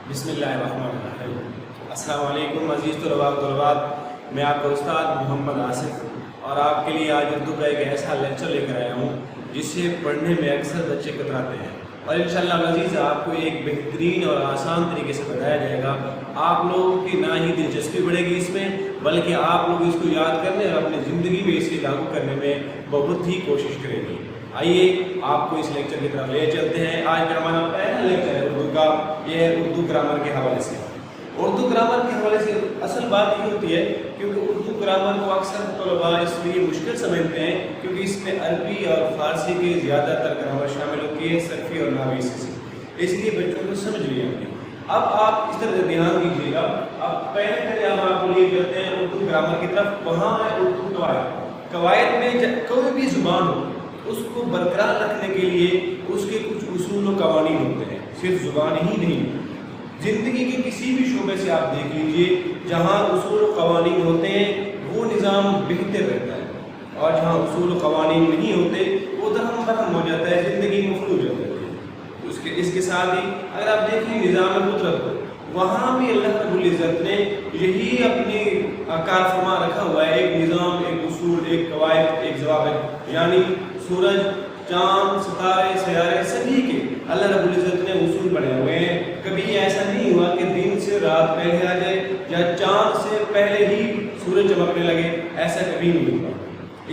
بسم اللہ الرحمن الرحیم۔ السلام علیکم عزیز طلباء و طالبات، میں آپ کا استاد محمد آصف اور آپ کے لیے آج اردو کا ایک ایسا لیکچر لے کر آیا ہوں جسے پڑھنے میں اکثر بچے کتراتے ہیں، اور انشاءاللہ عزیز آپ کو ایک بہترین اور آسان طریقے سے بتایا جائے گا۔ آپ لوگوں کی نہ ہی دلچسپی بڑھے گی اس میں، بلکہ آپ لوگ اس کو یاد کرنے اور اپنی زندگی میں اسے لاگو کرنے میں بہت ہی کوشش کریں گے۔ آئیے آپ کو اس لیکچر کی طرف لے چلتے ہیں۔ آج کا ہمارا پہلا لیکچر ہے اردو کا، یہ ہے اردو گرامر کے حوالے سے۔ اردو گرامر کے حوالے سے اصل بات یہ ہوتی ہے کیونکہ اردو گرامر کو اکثر طلباء اس لیے مشکل سمجھتے ہیں کیونکہ اس میں عربی اور فارسی کے زیادہ تر گرامر شامل ہوتی ہے، صرفی اور نحوی سے، اس لیے بچوں کو سمجھ نہیں آتی۔ اب آپ اس طرح دھیان دیجیے گا۔ اب پہلے ہم آپ کو لے چلتے ہیں اردو گرامر کی طرف۔ وہاں ہے اردو قواعد۔ قواعد میں کوئی بھی زبان ہو اس کو برقرار رکھنے کے لیے اس کے کچھ اصول و قوانین ہوتے ہیں، صرف زبان ہی نہیں، زندگی کے کسی بھی شعبے سے آپ دیکھ لیجئے، جہاں اصول و قوانین ہوتے ہیں وہ نظام بہتر رہتا ہے، اور جہاں اصول و قوانین نہیں ہوتے وہ درہم برہم ہو جاتا ہے، زندگی مفلوج ہو جاتی ہے۔ اس کے ساتھ ہی اگر آپ دیکھیں نظام قدرت، وہاں بھی اللہ رب العزت نے یہی اپنی کار فرما رکھا ہوا ہے، ایک نظام، ایک اصول، ایک قواعد، ایک ضوابط، یعنی سورج، چاند، ستارے، سیارے سبھی کے اللہ رب العزت نے اصول بنے ہوئے ہیں۔ کبھی ایسا نہیں ہوا کہ دن سے رات پہلے آ جائے یا چاند سے پہلے ہی سورج چمکنے لگے، ایسا کبھی نہیں ہوا۔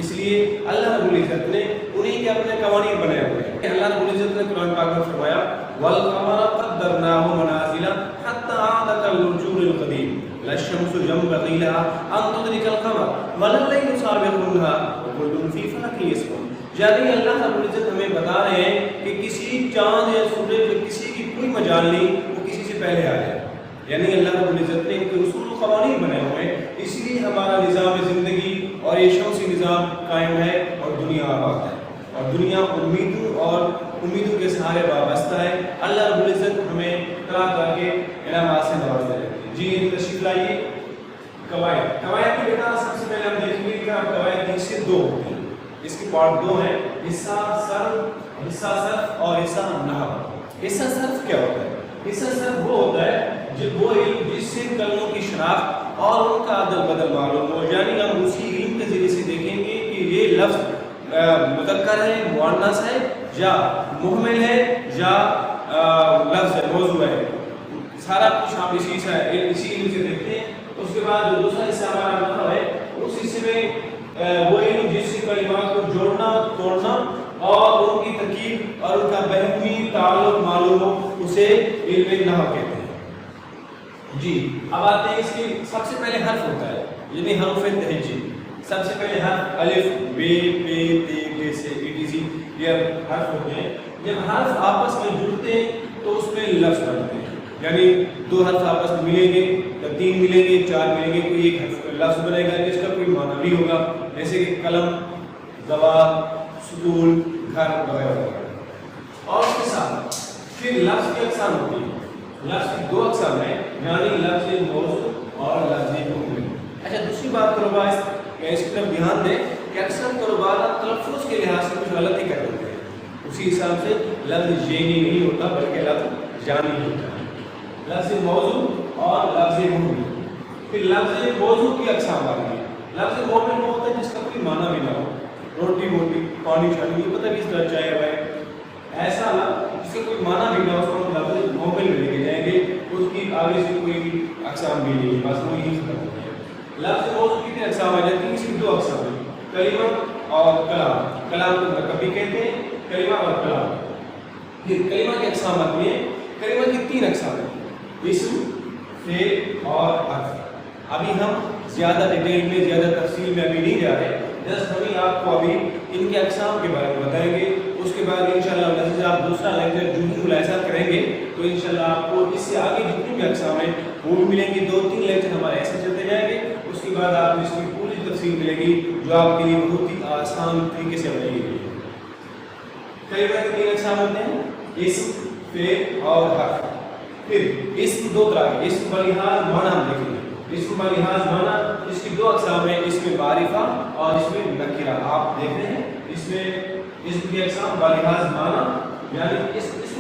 اس لیے اللہ رب العزت نے انہیں کے اپنے قوانین بنائے ہوئے ہیں۔ اللہ رب العزت نے قرآن پاک میں فرمایا وَالْقَمَرَ قَدَّرْنَاهُ مَنَازِلَ حَتَّىٰ عَادَ كَالْعُرْجُونِ الْقَدِيمِ لَا الشَّمْسُ يَنبَغِي لَهَا أَن تُدْرِكَ الْقَمَرَ وَلَا اللَّيْلُ سَابِقُ النَّهَارِ وَكُلٌّ فِي فَلَكٍ يَسْبَحُونَ۔ یعنی اللہ رب العزت ہمیں بتا رہے ہیں کہ کسی چاند یا سورج کسی کی کوئی مجال نہیں وہ کسی سے پہلے آ جائے، یعنی اللہ رب العزت نے ان کے اصول و قوانین بنائے ہوئے ہیں، اس لیے ہمارا نظام زندگی اور یہ شمسی نظام قائم ہے اور دنیا آباد ہے، اور دنیا امیدوں کے سہارے وابستہ ہے۔ اللہ رب العزت ہمیں طرح طرح کے انعامات سے نوازتے ہیں۔ جی تشریف لائیے۔ قواعد کی بنا سب سے پہلے ہم دیکھیں گے کہ قواعد کی حصے دو ہوتی ہیں، اس کے پارٹ دو ہیں، حصہ صرف اور حصہ نحو۔ حصہ صرف کیا ہوتا ہے؟ حصہ صرف وہ ہوتا ہے وہ علم جس سے کلموں کی شناخت اور ان کا عدل بدل معلوم ہو، یعنی ہم اسی علم کے ذریعے سے دیکھیں گے کہ یہ لفظ مذکر ہے، مؤنث ہے، یا مہمل ہے، یا لفظ ہے، موضوع ہے، سارا کچھ ہم اسی علم سے دیکھتے ہیں۔ اس کے بعد جو دوسرا حصہ ہمارا نحو ہے، اس حصے میں وہ علم جس سے کلمات کو جوڑنا، توڑنا اور ان کی ترکیب اور ان کا باہمی تعلق معلوم ہو، اسے علم نحو کہتے ہیں۔ جی اب آتے ہیں، اس کی سب سے پہلے حرف ہوتا ہے، یعنی حروف تہجی۔ سب سے پہلے حرف الف، ب، پ، ت، گ سے یہ حرف ہوتے ہیں۔ جب حرف آپس میں جڑتے ہیں تو اس میں لفظ بنتے ہیں، یعنی دو حرف آپس میں ملیں گے یا تین ملیں گے، چار ملیں گے، کوئی ایک حرف لفظ بنے گا جس کا کوئی معنی بھی ہوگا، جیسے کہ قلم، زوال، سکول، گھر وغیرہ وغیرہ۔ اور اس کے ساتھ پھر لفظ کی اقسام ہوتی ہیں۔ لفظ کی دو اقسام ہیں، یعنی لفظ موضوع اور لفظ مفعول۔ اچھا دوسری بات طلباء اس کی طرف دھیان دیں کہ اکثر طلباء تلفظ کے لحاظ سے کچھ غلطی کر دیتے ہیں، اسی حساب سے لفظ یعنی نہیں ہوتا بلکہ لفظ جانی ہوتا ہے۔ لفظ موضوع اور لفظ مفعول۔ پھر لفظ موضوع کی اقسام آتی ہیں۔ لفظ مومن وہ ہوتا ہے جس کا کوئی معنی بھی نہ ہو، روٹی موٹی، پانی شانی، یہ پتہ کس طرح چائے وائے، ایسا نہ جس کا کوئی معنی بھی نہ ہو، اس کو ہم لفظ مومن میں لے کے جائیں گے، اس کی آگے سے کوئی اقسام بھی نہیں ہے، بس وہ یہی ختم ہوتی ہے۔ لفظ موضوع کتنے اقسام آ جاتی ہیں؟ اس کی دو اقسام ہیں، کلمہ اور کلام۔ کلام کو مرکب بھی کہتے ہیں، کلمہ اور کلام۔ پھر کلمہ کی اقسام آتی ہیں۔ کلمہ کی تین اقسام ہیں، اسم، فعل اور حرف۔ ابھی ہم زیادہ ڈیٹیل میں، زیادہ تفصیل میں ابھی نہیں جا رہے، جسٹ ہمیں آپ کو ابھی ان کے اقسام کے بارے میں بتائیں گے۔ اس کے بعد انشاءاللہ جیسے آپ دوسرا لیکچر جو ہی ملاحظہ کریں گے تو انشاءاللہ آپ کو اس سے آگے جتنی بھی اقسام ہیں وہ بھی ملیں گی۔ دو تین لیکچر ہمارے ایسے چلتے جائیں گے، اس کے بعد آپ کو اس کی پوری تفصیل ملے گی جو آپ کے لیے بہت ہی آسان طریقے سے بنے گی۔ کلمہ کے تین اقسام ہوتے ہیں، اسم، فعل اور حرف۔ پھر اسم دو طرح کے، اسم بلحاظ معنی ہم دیکھیں گے۔ اسم بلحاظ معنی، اس کی دو اقسام ہیں، اسم معرفہ اور اسم نکرہ۔ آپ دیکھ رہے ہیں اس میں اسم کی اقسام بلحاظ معنی، یعنی اسم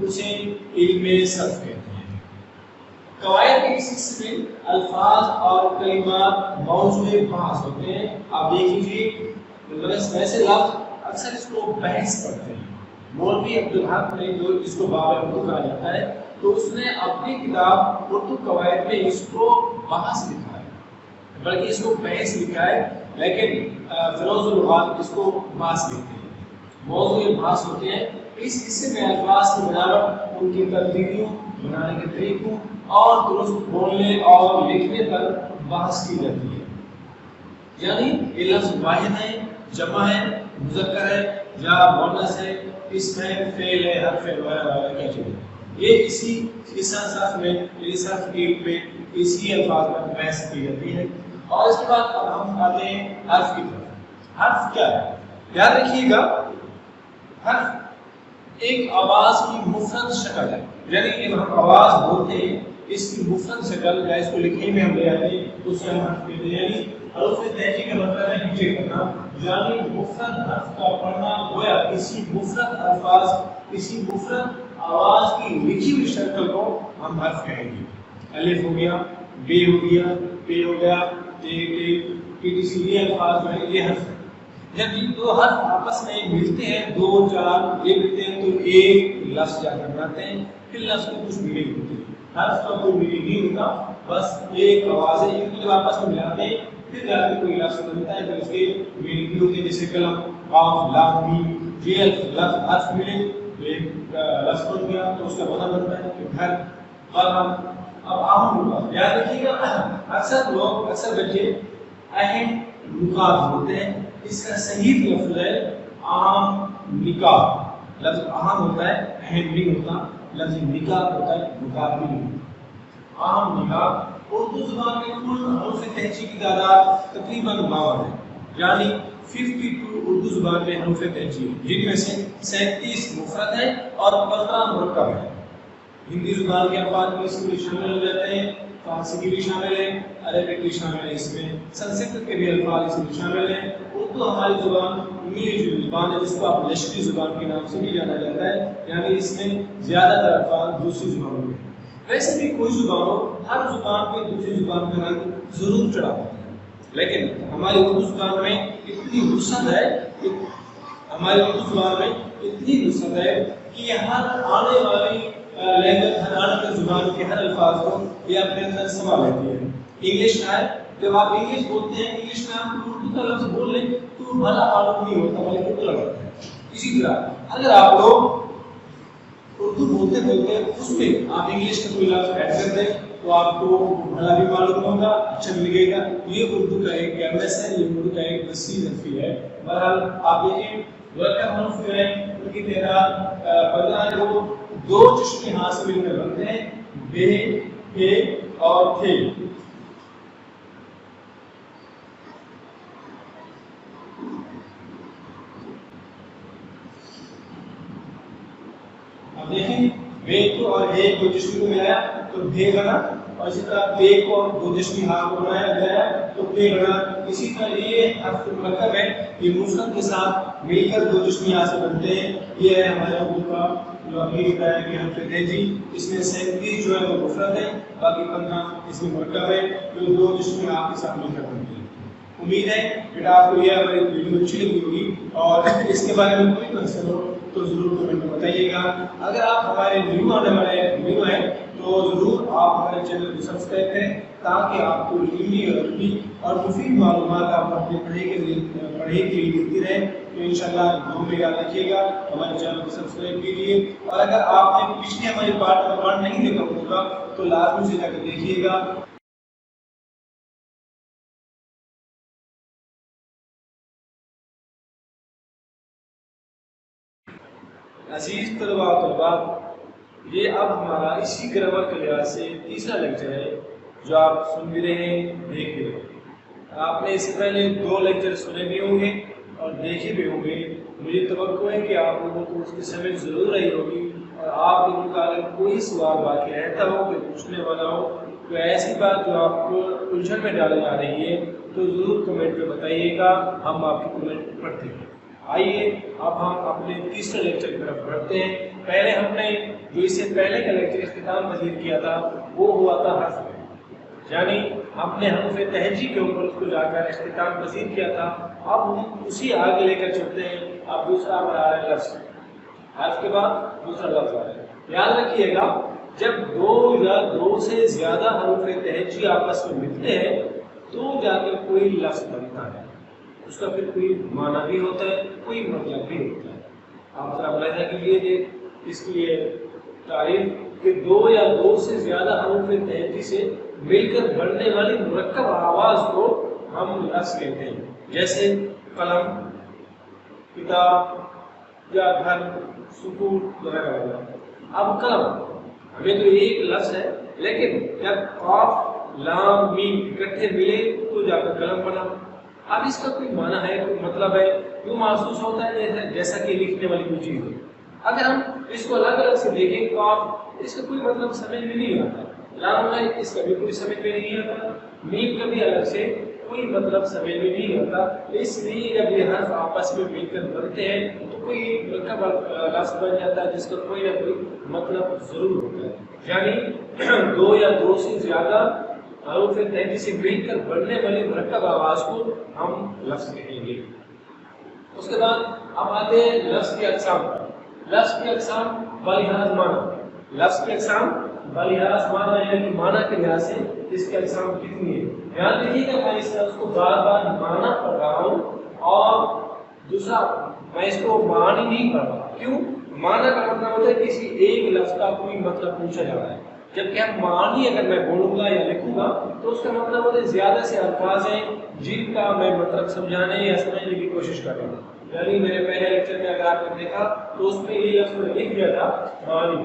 اسے علم صرف کہتے ہیں۔ قواعد کے کسی حصے میں الفاظ اور کلمات موضوع بحث ہوتے ہیں۔ آپ دیکھ لیجیے ویسے لفظ اکثر اس کو بحث پڑھتے ہیں۔ مولوی عبدالحق نے جو اس کو باب اردو کہا جاتا ہے تو اس نے اپنی کتاب اردو قواعد میں اس کو بحث لکھا ہے، بلکہ اس کو بحث لکھا ہے، لیکن فیروز اللغات اس کو بحث لکھتے ہیں۔ موضوع بحث ہوتے ہیں۔ اس حصے میں الفاظ کی بناوٹ، ان کی تبدیلیوں، بنانے کے طریقوں اور درست بولنے اور لکھنے پر بحث کی جاتی ہے۔ یعنی یہ لفظ واحد ہے، جمع ہے، مذکر ہے یا مؤنث ہے، اسم ہے، فعل ہے، حرف ہے وغیرہ کیا چیز ہے، یہ اس صرف میں صرف ایک میں اسی الفاظ میں بحث کی جاتی ہے۔ اور اس کے بعد اب ہم آتے ہیں حرف کی طرف۔ حرف کیا ہے؟ یاد رکھیے گا، حرف ایک آواز کی مفرد شکل ہے، یعنی جب ہم آواز بولتے ہیں اس کی مفرد شکل یا اس کو لکھنے میں ہم لے آتے ہیں تو اسے ہم حرف کہتے ہیں۔ یعنی حروف تہجی کا مطلب ہے نیچے کرنا، یعنی مفرد حرف کا پڑھنا، گویا کسی مفرد الفاظ، کسی مفرد آواز کی لکھی ہوئی شکل کو ہم حرف کہیں گے۔ الف ہو گیا، بے ہو گیا، پے ہو گیا، یہ الفاظ جو ہیں یہ حرف ہے۔ جب یہ دو حرف آپس میں ملتے ہیں، دو چار یہ ملتے ہیں تو ایک لفظ جا کر بناتے ہیں، پھر لفظ کی کچھ میننگ ہوتی ہے۔ حرف کا کوئی میننگ نہیں ہوتا، بس ایک آواز ہے، ان کو جب آپس میں ملاتے ہیں پھر جا کے کوئی لفظ بنتا ہے، پھر اس کے میننگ بھی ہوتی ہے، جیسے قلم، قاف، لام، میم، یہ لفظ حرف ملے تو ایک لفظ بن گیا تو اس کا معنی بنتا ہے کہ گھر، قلم۔ اب اہم نکات یاد رکھیے گا، اکثر بچے اہم نکات ہوتے ہیں، اس کا صحیح لفظ ہے عام نکات۔ لفظ اہم ہوتا ہے، اہم نہیں ہوتا، لفظ نکات ہوتا ہے، نکات بھی نہیں ہوتا۔ عام نکات اردو زبان میں کل حروف تہجی کی تعداد تقریباً 52 ہے، یعنی 52 اردو زبان میں حروف تہجی ہیں، جن میں سے 37 مفرد ہیں اور 15 مرکب ہیں۔ ہندی زبان کے الفاظ بھی اس میں شامل ہو جاتے ہیں، فارسی کی بھی شامل ہے، عربک بھی شامل ہے، اس میں سنسکرت کے بھی الفاظ اس میں شامل ہیں۔ اردو ہماری زبان میری زبان ہے، جس کو آپ لشکری زبان کے نام سے بھی جانا جاتا ہے، یعنی اس میں زیادہ تر الفاظ دوسری زبانوں میں ہیں۔ ویسے بھی کوئی زبان ہو، ہر زبان پہ دوسری زبان کا رنگ ضرور چڑھا ہوتا ہے، لیکن ہماری اردو زبان میں اتنی وسعت ہے کہ یہ ہر آنے والی لینگویج، ہر آنے والی زبان کے ہر الفاظ کو یہ اپنے اندر سما لیتی ہے۔ انگلش ہے، جب آپ انگلش بولتے ہیں، انگلش میں آپ اردو کا لفظ بول لیں تو بھلا معلوم نہیں ہوتا بلکہ اردو لگتا ہے۔ اسی طرح اگر آپ لوگ اردو بولتے بولتے اس میں آپ انگلش کا کوئی لفظ ایڈ کر دیں تو آپ کو بھلا بھی معلوم ہوگا، اچھا بھی لگے گا۔ یہ اردو کا ایک کیمرس ہے، یہ اردو کا ایک وسیع ظرفی ہے۔ بہرحال آپ دیکھیں مرکب حروف جو ہیں ان کی تعداد 15 جو دو چشمے ہاتھ سے مل کر بنتے ہیں، بے، ہے اور تھے۔ اب دیکھیں بے کو اور ہے کو چشمے کو ملایا تو بے بنا، اور اسی طرح بے کو دو چشمے ہاتھ کو ملایا تو بے بنا۔ اسی طرح یہ حرف مرکب ہے، یہ مفرد کے ساتھ مل کر دو چشمے ہاتھ سے بنتے ہیں۔ یہ ہے ہمارے اردو کا لغوی قاعدہ کہ حرف تہجی، اس میں 37 جو ہے وہ مفرد ہے، باقی 15 اس میں مرکب ہے جو دو چشمے ہاتھ کے ساتھ مل کر بنتے ہیں۔ امید ہے کہ آپ کو یہ ہماری ویڈیو اچھی لگی ہوگی، اور اس کے بارے میں کوئی کنسرن ہو تو ضرور کمنٹ میں بتائیے گا۔ اگر آپ ہمارے نیو آنے والے ویڈیو ہیں تو ضرور آپ ہمارے چینل کو سبسکرائب کریں تاکہ آپ کو علمی اور مفید معلومات آپ اپنے پڑھائی کے لیے ملتی رہیں۔ تو انشاءاللہ دعاؤں میں یاد رکھیے گا، ہمارے چینل کو سبسکرائب کیجیے، اور اگر آپ نے پچھلے ہماری پارٹ نمبر 1 نہیں دیکھا ہوگا تو لازمی سے جا کر دیکھیے گا۔ عزیز طلباء و طالبات، یہ اب ہمارا اسی گرامر کے لحاظ سے تیسرا لیکچر ہے جو آپ سن بھی رہے ہیں، دیکھ بھی رہے ہیں۔ آپ نے اس سے پہلے 2 لیکچر سنے بھی ہوں گے اور دیکھے بھی ہوں گے۔ مجھے توقع ہے کہ آپ لوگوں کو اس کی سمجھ ضرور رہی ہوگی، اور آپ لوگوں کا اگر کوئی سوال باقی رہتا ہو، کوئی پوچھنے والا ہو، کوئی ایسی بات جو آپ کو الجھن میں ڈالنے آ رہی ہے تو ضرور کمنٹ میں بتائیے گا، ہم آپ کی کمنٹ پڑھتے ہیں۔ آئیے اب ہم اپنے تیسرے لیکچر کی طرف بڑھتے ہیں۔ پہلے ہم نے جو اس سے پہلے کا لیکچر اختتام پذیر کیا تھا وہ ہوا تھا حذف، یعنی ہم نے حروف تہجی کے اوپر اس کو جا کر اختتام پذیر کیا تھا. اب ہم اسی آگے لے کر چلتے ہیں. اب دوسرا آ رہا ہے لفظ، حرف کے بعد دوسرا لفظ آ رہا ہے. یاد رکھیے گا جب دو یا دو سے زیادہ حروف تہجی آپس میں ملتے ہیں تو جا کے کوئی لفظ بنتا ہے، اس کا پھر کوئی معنی بھی ہوتا ہے، کوئی مطلب بھی ہوتا ہے. آپ ذرا ملاحظہ کیجیے اس کی تعریف کہ دو یا دو سے زیادہ حروف تہجی سے مل کر بننے والی مرکب آواز کو ہم لفظ کہتے ہیں، جیسے قلم، کتاب یا گھر، سکون وغیرہ وغیرہ. اب قلم ہمیں تو ایک لفظ ہے، لیکن جب قاف لام میم اکٹھے ملے تو جا کر قلم بنا. اب اس کا کوئی معنی ہے، کوئی مطلب ہے، یوں محسوس ہوتا ہے جیسا کہ لکھنے والی کوئی چیز ہے. اگر ہم اس کو الگ الگ سے دیکھیں قاف، اس کا کوئی مطلب سمجھ میں نہیں آتا. لام ہے، اس کا بھی کوئی سمجھ میں نہیں آتا. میم کا بھی الگ سے کوئی مطلب سمجھ میں نہیں آتا. اس لیے جب یہ حرف آپس میں مل کر بنتے ہیں تو کوئی مرکب لفظ بن جاتا ہے جس کا کوئی نہ کوئی مطلب ضرور ہوتا ہے. یعنی دو یا دو سے زیادہ حروف تہجی سے مل کر بننے والی مرکب آواز کو ہم لفظ کہیں گے. اس کے بعد اب آتے ہیں لفظ کی اقسام. لفظ کی اقسام بلحاظ معنی، لفظ کی اقسام بلحاظ معنی یعنی معنی کے لحاظ سے اس کی اقسام کتنی ہے. یاد رکھیے کہ میں اس کو بار بار معنی پڑھ رہا ہوں اور دوسرا میں اس کو معنی نہیں پڑھ رہا. کیوں؟ معنی کا مطلب ہوتا ہے کسی ایک لفظ کا کوئی مطلب پوچھا جا رہا ہے، جبکہ ہم معنی اگر میں بولوں گا یا لکھوں گا تو اس کا مطلب ہوتا ہے زیادہ سے الفاظ ہیں جن کا میں مطلب سمجھانے یا سمجھنے کی کوشش کر رہا ہوں. یعنی میرے پہلے لیکچر میں اگر آپ نے دیکھا تو اس میں یہ لفظ میں لکھ دیا تھا معنی.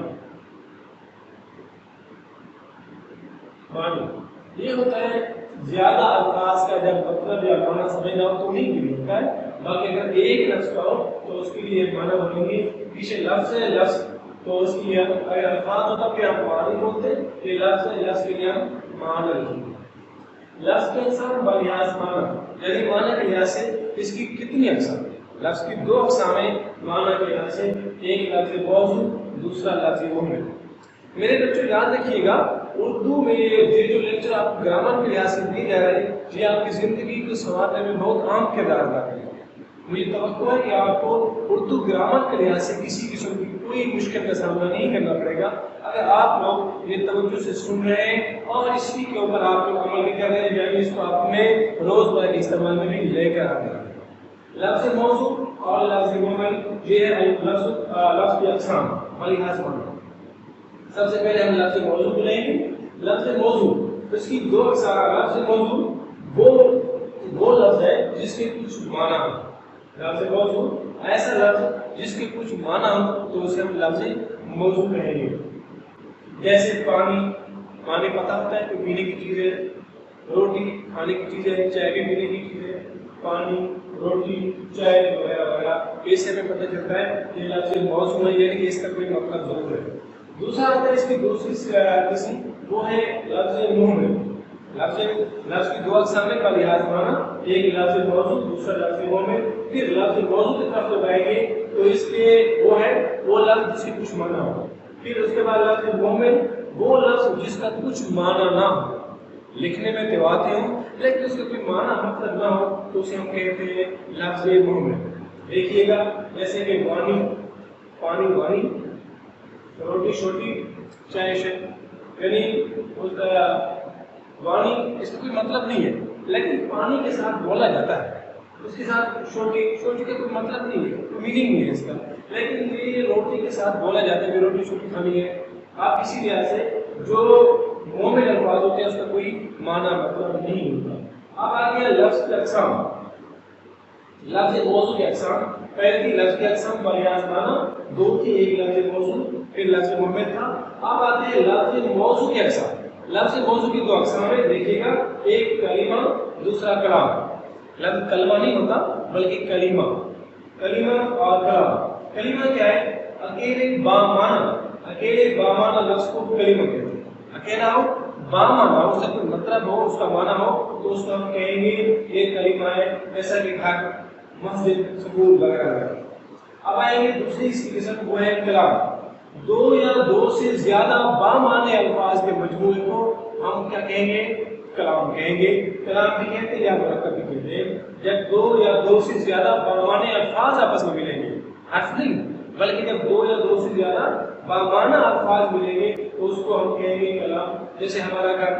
معنی یہ ہوتا ہے زیادہ الفاظ کا جب مطلب یا معنی سمجھنا ہو تو نہیں بھی ہوتا ہے، باقی اگر ایک لفظ کا ہو تو اس کے لیے معنی بولیں گے. پیچھے لفظ ہے لفظ تو اس کی اگر الفاظ ہوتا پھر ہم معنی بولتے، یہ لفظ ہے لفظ کے لیے ہم معنی لکھیں گے. لفظ کے اقسام بلحاظ معنی یعنی معنی کے لحاظ سے اس کی کتنی اقسام ہیں. لفظ کی دو اقسام ہیں معنی کے لحاظ سے، ایک لفظ موضوع، دوسرا لفظ مہمل. میرے بچوں یاد رکھیے گا اردو میں یہ جو لیکچر آپ گرامر کے لحاظ سے دیے جا رہے ہیں یہ آپ کی زندگی کو سنوارنے میں بہت عام کردار ادا کریں گے. مجھے توقع ہے کہ آپ کو اردو گرامر کے لحاظ سے کسی قسم کی کوئی مشکل کا سامنا نہیں کرنا پڑے گا اگر آپ لوگ یہ توجہ سے سن رہے ہیں اور اسی کے اوپر آپ لوگ عمل بھی کر رہے ہیں، یعنی اس کو اپنے روزمرہ کے استعمال میں بھی لے کر آ رہے ہیں. لفظ موضوع اور لفظ مہمل یہ ہے لفظ کی اقسام بلحاظ معنی. سب سے پہلے ہم لفظ موضوع کو لیں گے. لفظ موضوع اس کی دو اقسام. لفظ موضوع وہ لفظ ہے جس کے کچھ معنی ہو. لفظ موضوع ایسا لفظ جس کے کچھ معنی ہو تو اسے ہم لفظ موضوع کہیں گے. جیسے پانی، پانی پتہ ہوتا ہے کہ پینے کی چیز ہے. روٹی کھانے کی چیز ہے، چائے بھی پینے کی چیز ہے. پانی، روٹی، چائے وغیرہ وغیرہ اس سے ہمیں پتہ چلتا ہے کہ لفظ موضوع ہے یعنی کہ اس کا کوئی مطلب ضرور ہے. دوسرا ہوتا ہے اس کی دوسری قسم وہ ہے لفظ مہمل. لفظ کی دو اقسام ہیں بلحاظ معنی، ایک لفظ موضوع، دوسرا لفظ مہمل. پھر لفظ موضوع کی طرف جب آئیں گے تو اس کے وہ لفظ جس کے کچھ معنی ہو. پھر اس کے بعد لفظ مہمل وہ لفظ جس کا کچھ معنی نہ ہو، لکھنے میں تواتے ہوں لیکن اس کا کوئی معنی مطلب نہ ہو تو اسے ہم کہتے ہیں لفظ مہمل. دیکھیے گا جیسے کہ پانی، پانی وانی، روٹی شوٹی، چائے شے، یعنی اس کا وانی اس کا کوئی مطلب نہیں ہے لیکن پانی کے ساتھ بولا جاتا ہے. اس کے ساتھ شوٹی، شوٹی کا کوئی مطلب نہیں ہے، کوئی میننگ نہیں ہے اس کا، لیکن یہ روٹی کے ساتھ بولا جاتا ہے کہ روٹی شوٹی کھانی ہے. آپ اسی لحاظ سے جو مہمل الفاظ ہوتے ہیں اس کا کوئی معنی مطلب نہیں ہوتا. اب آ گیا لفظ کی اقسام. لفظ موضوع کی اقسام. پہلی لفظ کی اقسام بلحاظ معنی دو تھی، ایک لفظ موضوع پھر لفظ مہمل تھا. اب آتے ہیں لفظ موضوع کی اقسام. لفظ موضوع کی دو اقسام ہے. دیکھیے گا ایک کلمہ، دوسرا کلام. لفظ کلمہ نہیں ہوتا بلکہ کلمہ. کلمہ اور کلام. کلمہ کیا ہے؟ اکیلے بامعنی، اکیلے بامعنی لفظ کو کلمہ کہتے ہیں. اکیلا ہو، بامعنی ہو، اس کا کوئی مطلب ہو، اس کا معنی ہو تو اس کو ہم کہیں گے یہ کلمہ ہے، جیسا کہ گھر، مسجد، سکول وغیرہ وغیرہ. اب آئیں گے دوسری اس کی قسم وہ ہے کلام. دو یا دو سے زیادہ بامعنی الفاظ کے مجموعے کو ہم کیا کہیں گے؟ کلام کہیں گے. کلام بھی کہتے ہیں یا مرکب بھی کہتے ہیں جب دو یا دو سے زیادہ بامعنی الفاظ آپس میں ملیں گے. حرف نہیں بلکہ جب دو یا دو سے زیادہ بامعنی الفاظ ملیں گے تو اس کو ہم کہیں گے کلام. جیسے ہمارا گھر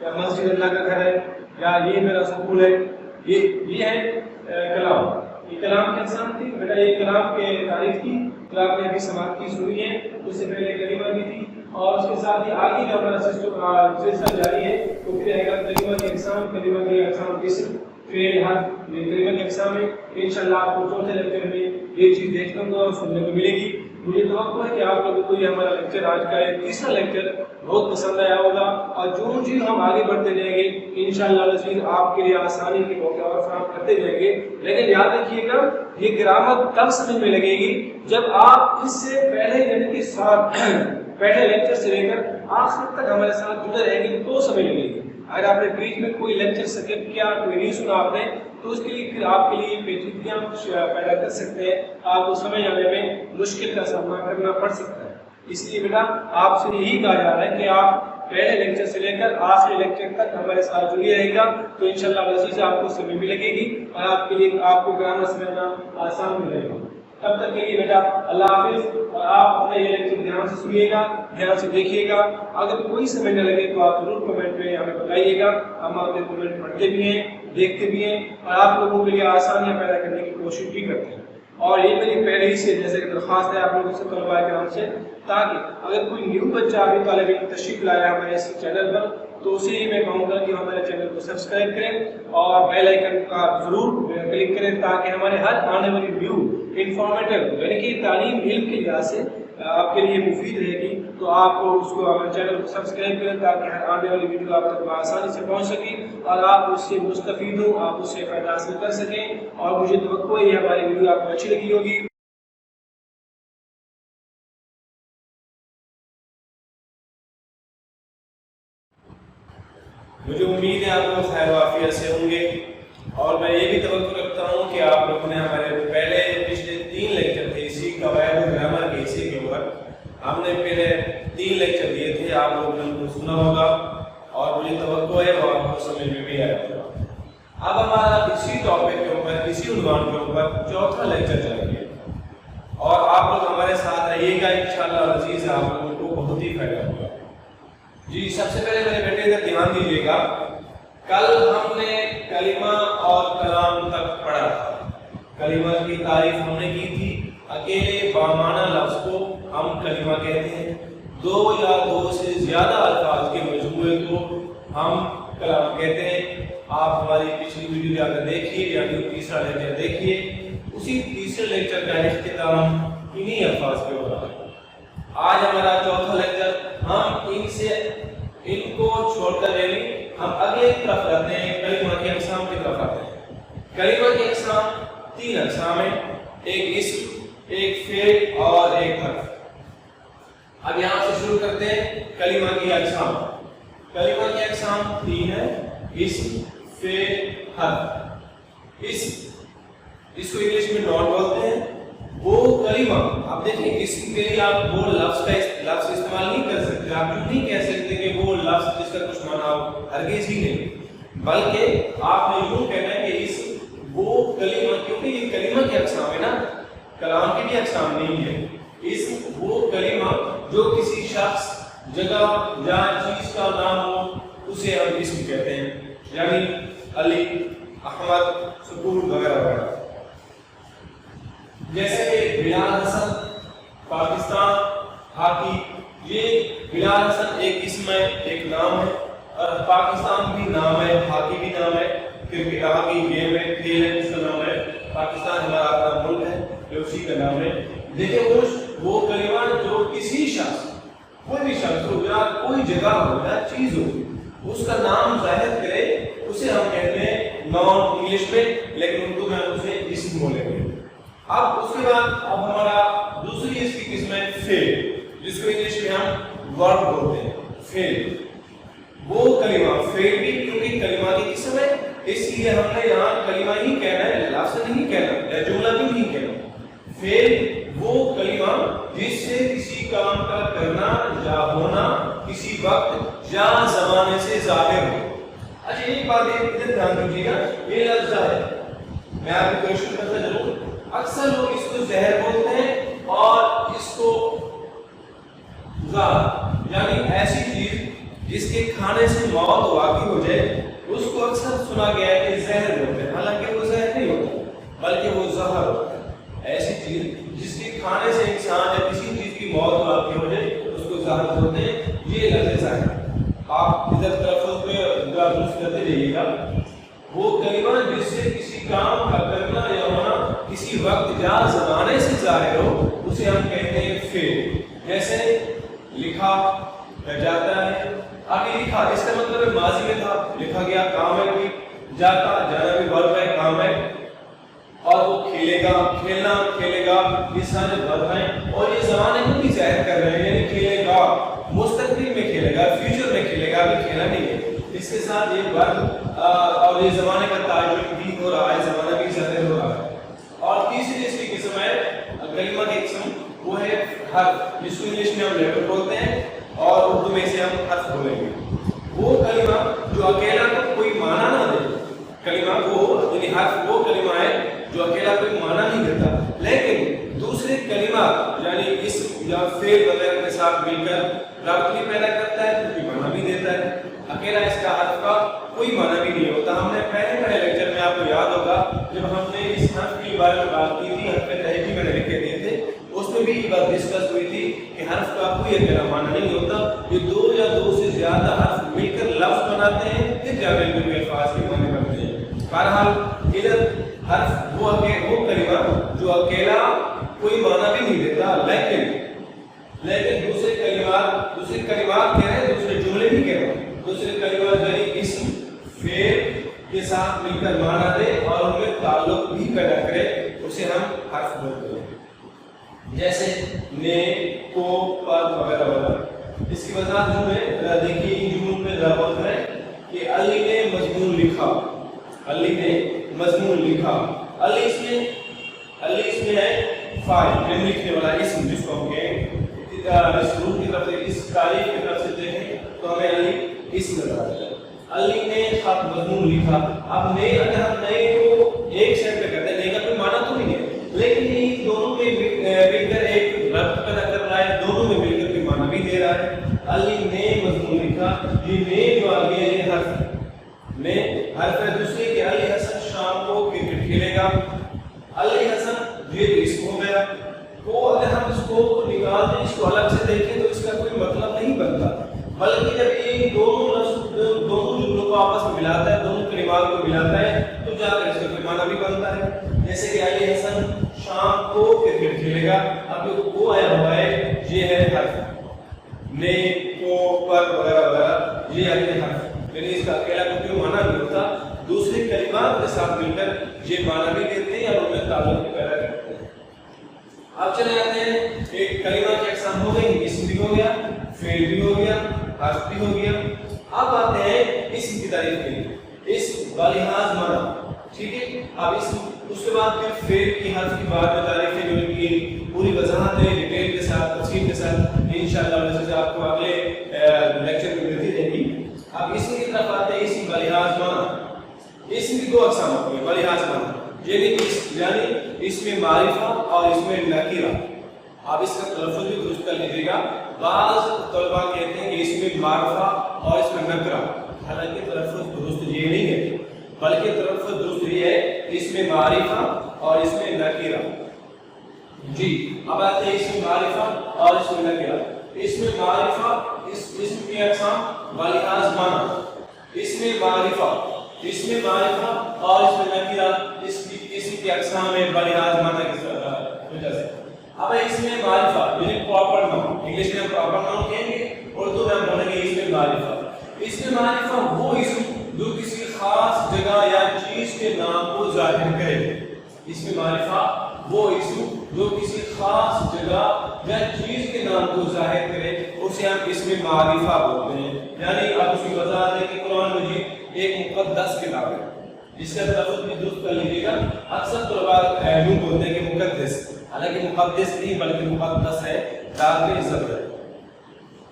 یا مسجد اللہ کا گھر ہے یا یہ میرا سکول ہے، یہ ہے کلام. یہ کلام کی اقسام تھی. بیٹا یہ کلام کے تعریف کی کلام نے ابھی سماعت کی سنی ہے، اس سے پہلے کلمہ کی تھی اور اس کے ساتھ ہی آگے جو ہمارا سلسلہ جاری ہے وہ پھر رہے گا کلمہ کی اقسام. کلمہ کی اقسام اسم فعل حرف یہ کلمہ کی اقسام ہے. انشاءاللہ آپ کو چوتھے لیکچر میں یہ چیز دیکھنے کو اور سننے کو ملے گی. مجھے توقع ہے کہ آپ لوگوں کو یہ ہمارا لیکچر آج کا ہے تیسرا لیکچر بہت پسند آیا ہوگا اور جو چیز ہم آگے بڑھتے جائیں گے انشاءاللہ العزیز آپ کے لیے آسانی کے موقع اور فراہم کرتے جائیں گے. لیکن یاد رکھیے گا یہ گرامر تب سمجھ میں لگے گی جب آپ اس سے پہلے یعنی کہ پہلے لیکچر سے لے کر آخر تک ہمارے ساتھ جڑے رہیں گے تو سمجھ لگے گی. اگر آپ نے بیچ میں کوئی لیکچر سکپ کیا کوئی نہیں سنا آپ نے تو اس کے لیے پھر آپ کے لیے پیچیدگیاں پیدا کر سکتے ہیں، آپ کو سمجھ آنے میں مشکل کا سامنا کرنا پڑ سکتا ہے. اس لیے بیٹا آپ سے یہی کہا جا رہا ہے کہ آپ پہلے لیکچر سے لے کر آخری لیکچر تک ہمارے ساتھ جڑے رہے گا تو انشاءاللہ العزیز آپ کو سمجھ بھی لگے گی اور آپ کے لیے آپ کو گرامر سمجھنا آسان بھی رہے گا. تب تک کے لیے بیٹا اللہ حافظ اور آپ اپنا یہ لیکچر دھیان سے سنیے گا، دھیان سے دیکھیے گا. اگر کوئی سمجھ نہ لگے تو آپ ضرور کمنٹ میں ہمیں بتائیے گا، ہم آپ کے کمنٹ پڑھتے بھی ہیں دیکھتے بھی ہیں اور آپ لوگوں کے لیے آسانیاں پیدا کرنے کی کوشش بھی کرتے ہیں. اور یہ میری پہلے ہی سے جیسے درخواست ہے آپ لوگوں سے طلباء کرام سے تاکہ اگر کوئی نیو بچہ ابھی طالب علم تشریف لایا ہمارے اس چینل پر تو اسے ہی میں کہوں گا کہ ہمارے چینل کو سبسکرائب کریں اور بیل آئیکن کا ضرور کلک کریں تاکہ ہمارے ہر آنے والی ویڈیو انفارمیٹیو یعنی کہ تعلیم علم کے لحاظ سے آپ کے لیے مفید رہے گی. تو آپ کو اس کو ہمارے چینل کو سبسکرائب کریں تاکہ ہر آنے والی ویڈیو آپ تک آسانی سے پہنچ سکے اور آپ اس سے مستفید ہوں، آپ اس سے فائدہ حاصل کر سکیں. اور مجھے توقع ہے یہ ہماری ویڈیو آپ کو اچھی لگی ہوگی. مجھے امید ہے آپ لوگ خیر و عافیت سے ہوں گے اور میں یہ بھی توقع رکھتا ہوں کہ آپ لوگوں نے ہمارے پہلے پچھلے 3 لیکچر تھے اسی قواعد و گرامر کے اسی کے اوپر ہم نے پہلے 3 لیکچر دیے تھے، آپ لوگوں نے ان کو سنا ہوگا اور مجھے توقع ہے وہ آپ کو سمجھ میں بھی آیا ہوگا. اب ہمارا اسی ٹاپک کے اوپر اسی عنوان کے اوپر چوتھا لیکچر چل گیا اور آپ لوگ ہمارے ساتھ رہیے گا انشاءاللہ العزیز آپ لوگوں کو بہت ہی فائدہ ہوگا. جی سب سے پہلے میرے بیٹے ادھر دھیان دیجیے گا، کل ہم نے کلمہ اور کلام تک پڑھا تھا. کلمہ کی تعریف ہم نے کی تھی، اکیلے بامعنی لفظ کو ہم کلمہ کہتے ہیں. 2 یا 2 سے زیادہ الفاظ کے مجموعے کو ہم کلام کہتے ہیں. آپ ہماری پچھلی ویڈیو جا کر دیکھیے یعنی تیسرا لیکچر دیکھیے، اسی تیسرے لیکچر کا اختتام انہی الفاظ پہ ہو رہا ہے. آج ہمارا چوتھا لیکچر ہم ان کو چھوڑ کر یعنی ہم اگلے کی طرف رہتے ہیں، کلمہ کی اقسام کی طرف آتے ہیں. کلمہ کی اقسام 3 اقسام ہیں، ایک اسم، ایک فعل اور ایک حرف. اب یہاں سے شروع کرتے ہیں کلمہ کی اقسام. کلمہ کی اقسام 3 ہیں، اسم، فعل، حرف. اس کو انگلش میں نوٹ بولتے ہیں. وہ کلمہ آپ دیکھیں اسم کے لیے آپ وہ لفظ استعمال نہیں کر سکتے، آپ یوں نہیں کہہ سکتے کہ وہ لفظ جس کا کچھ معنی ہو، ہرگز ہی نہیں. بلکہ آپ نے یوں کہنا ہے کہ اسم وہ کلمہ، کیونکہ یہ کلمہ کی اقسام ہے نا، کلام کی بھی اقسام نہیں ہے. اسم وہ کلمہ جو کسی شخص، جگہ یا چیز کا نام ہو اسے ہم اسم کہتے ہیں، یعنی علی، احمد، سکون وغیرہ وغیرہ. جیسے کہ بلال حسن پاکستان ہاکی، یہ بلال حسن ایک اسم ہے، ایک نام ہے اور پاکستان بھی نام ہے، ہاکی بھی نام ہے کیونکہ ہاکی گیم ہے، کھیل ہے، اس کا نام ہے. پاکستان ہمارا اپنا ملک ہے جو اسی کا نام ہے. دیکھیں وہ کلمہ جو کسی شخص، کوئی بھی شخص ہو یا کوئی جگہ ہو یا چیز ہو اس کا نام ظاہر کرے اسے ہم کہتے ہیں نام انگلش میں، لیکن اردو میں ہم اسے اسم بولیں گے. اب اس کے بعد اب ہمارا دوسری اس کی قسم ہے فعل، جس کو انگلش میں ہم ورب بولتے ہیں. فعل وہ کلمہ، فعل بھی کیونکہ کلمہ کی قسم ہے اس لیے ہم نے یہاں کلمہ ہی کہنا ہے، لفظ نہیں کہنا یا جملہ بھی نہیں کہنا. فعل وہ کلمہ جس سے کسی کام کا کرنا یا ہونا کسی وقت یا زمانے سے ظاہر ہو. اچھا ایک بات ادھر دھیان دیجیے گا, یہ لفظ ہے, میں آپ کو کوشچن کرتا چلوں. اکثر لوگ اس کو زہر بولتے ہیں اور اس کو زہر یعنی ایسی چیز جس کے کھانے سے موت واقع ہو جائے اس کو اکثر سنا گیا ہے کہ زہر بولتے ہیں, حالانکہ وہ زہر نہیں ہوتا بلکہ وہ زہر ہوتا ہے. ایسی چیز جس کے کھانے سے انسان یا کسی چیز کی موت واقع ہو جائے اس کو زہر بولتے ہیں. یہ لفظ زہر آپ ادھر تلفظ پہ درست کرتے رہیے گا. وہ کلمہ جس سے کسی کام کا کرنا یا ہونا کسی وقت یا زمانے سے ظاہر ہو اسے ہم کہتے ہیں فعل. جیسے لکھا جاتا ہے, آگے لکھا اس کا مطلب ماضی میں تھا, لکھا گیا کام ہے کوئی, جاتا جانا بھی ورب ہے کام ہے, اور وہ کھیلے گا کھیلنا کھیلے گا یہ سارے ورب ہیں. اور یہ زمانے کو بھی ظاہر کر رہے ہیں, یعنی کھیلے گا مستقبل میں کھیلے گا, فیوچر میں کھیلے گا, ابھی کھیلا نہیں ہے. اس کے ساتھ یہ ورب اور یہ زمانے کا تعین بھی ہو رہا ہے, زمانہ بھی ظاہر ہو رہا ہے. اور تیسری اس کی قسم ہے کلمہ کی قسم, وہ ہے حرف, جس کو انگلش میں ہم لیٹر بولتے ہیں اور اردو میں اسے ہم حرف بولیں گے. وہ کلمہ جو اکیلا کوئی معنی نہ دے, کلمہ وہ یعنی حرف وہ کلمہ ہے جو اکیلا کوئی معنی نہیں دیتا لیکن دوسرے کلمہ یعنی اسم یا فعل وغیرہ کے ساتھ مل کر ربط بھی پیدا کرتا ہے, کوئی معنی بھی دیتا ہے. اکیلا اس کا حرف کا کوئی معنی بھی نہیں ہوتا. ہم نے پہلے لیکچر میں آپ کو یاد ہوگا جب ہم نے اس حرف کے بارے میں بات کی تھی, حرف تہجی میں نے لکھ کے دیے تھے, اس میں بھی یہ بات ڈسکس ہوئی تھی کہ حرف کا کوئی اکیلا معنی نہیں ہوتا. یہ دو یا دو سے زیادہ حرف مل کر لفظ بناتے ہیں, پھر جا کر کے الفاظ کے معنی بنتے ہیں. بہرحال ادھر حرف وہ کلمہ جو اکیلا کوئی معنی بھی نہیں دیتا لیکن دوسرے کلمات کہہ رہے ہیں, دوسرے جملے بھی کہہ رہے ہیں, دوسرے کلمات یعنی اسم فعل کے ساتھ مل کر معنی دے اور ان میں تعلق بھی پیدا کرے, اسے ہم حرف بولتے ہیں. جیسے نے, کو, پر وغیرہ وغیرہ. اس کی وضاحت جو ہے دیکھیے ان جملوں میں ذرا غور کریں کہ علی نے مضمون لکھا, علی نے مضمون لکھا. علی اس میں ہے فاعل یعنی لکھنے والا اسم, جس کو ہم کہیں اس روح کی طرف سے اس تعریف کی طرف سے دیکھیں تو ہمیں علی اسم نظر آتا ہے. علی نے خط مضمون لکھا. اب نے اگر ہم نئے کو ایک سیٹ پہ کرتے ہیں, نئے کا کوئی معنی تو نہیں ہے لیکن یہ دونوں میں مل کر ایک ربط پیدا کر رہا ہے, دونوں میں مل کر کوئی معنی بھی دے رہا ہے. علی نے مضمون لکھا, یہ نے جو آگے ہے یہ حرف ہے. دوسرے کہ علی حسن شام کو کرکٹ کھیلے گا. علی حسن یہ تو اسم ہو گیا. کو اگر ہم اس کو نکال دیں, اس کو الگ سے دیکھیں تو اس کا کوئی مطلب نہیں بنتا, بلکہ جب یہ دونوں جملوں کو آپس میں ملاتا ہے, دونوں کلمات کو ملاتا ہے تو جا کر اس کا کوئی معنی بھی بنتا ہے. جیسے کہ علی حسن شام کو کرکٹ کھیلے گا. اب جو کو آیا ہوا ہے یہ ہے حرف, نے, کو, پر وغیرہ وغیرہ یہ ہے حرف, یعنی اس کا اکیلا کوئی معنی نہیں ہوتا, دوسرے کلمات کے ساتھ مل کر یہ معنی بھی دیتے ہیں اور ان میں تعلق بھی پیدا کرتے ہیں. اب چلے جاتے ہیں ایک کلمہ کی اقسام ہو گئی, اسم بھی ہو گیا, فعل بھی ہو گیا, حرف بھی ہو گیا. اب آتے ہیں اسم کی تعریف کے لیے. اسم بلحاظ معنی, ٹھیک ہے. اب اسم اس کے بعد پھر فعل کی حرف کی بعد میں تعریف ہے جو کی پوری وضاحت ہے ڈیٹیل کے ساتھ, تفصیل کے ساتھ انشاءاللہ ویسے آپ کو اگلے لیکچر میں ملتی رہے گی. اب اسم کی طرف آتے ہیں. اسم بلحاظ معنی, اسم کی دو اقسام ہوتی ہیں. بلحاظ معنی یعنی اس میں معرفہ اور اس میں نکیرہ. آپ اس کا تلفظ بھی درست کر لیجیے گا. بعض طلباء کہتے ہیں کہ اس میں معرفہ اور اس میں نکرہ, حالانکہ تلفظ درست یہ نہیں ہے بلکہ تلفظ درست یہ ہے اس میں معرفہ اور اس میں نکیرہ. جی اب آتے ہیں اس میں معرفہ اور اس میں نکیرہ. اس میں معرفہ اسم کی اقسام بلحاظ معنی, اس میں معرفہ اور اس میں نکیرہ اسم کی اقسام ہے بلحاظ معنی کی وجہ سے. اب اس میں معرفہ یعنی پراپر ناؤن, انگلش میں ہم پراپر ناؤن کہیں گے, اردو میں ہم بولیں گے اس میں معرفہ. اس میں معرفہ وہ اسم جو کسی خاص جگہ یا چیز کے نام کو ظاہر کرے. اس میں معرفہ وہ اسم جو کسی خاص جگہ یا چیز کے نام کو ظاہر کرے اسے ہم اس میں معرفہ بولتے ہیں. یعنی اب اس کی وضاحت ہے کہ قرآن مجید ایک مقدس کتاب ہے, اس کا تلفظ بھی درست کر لیجیے گا. اکثر طلباء یوں بولتے ہیں کہ مقدس, حالانکہ مقدس نہیں بلکہ مقدس ہے، دار عزت ہے۔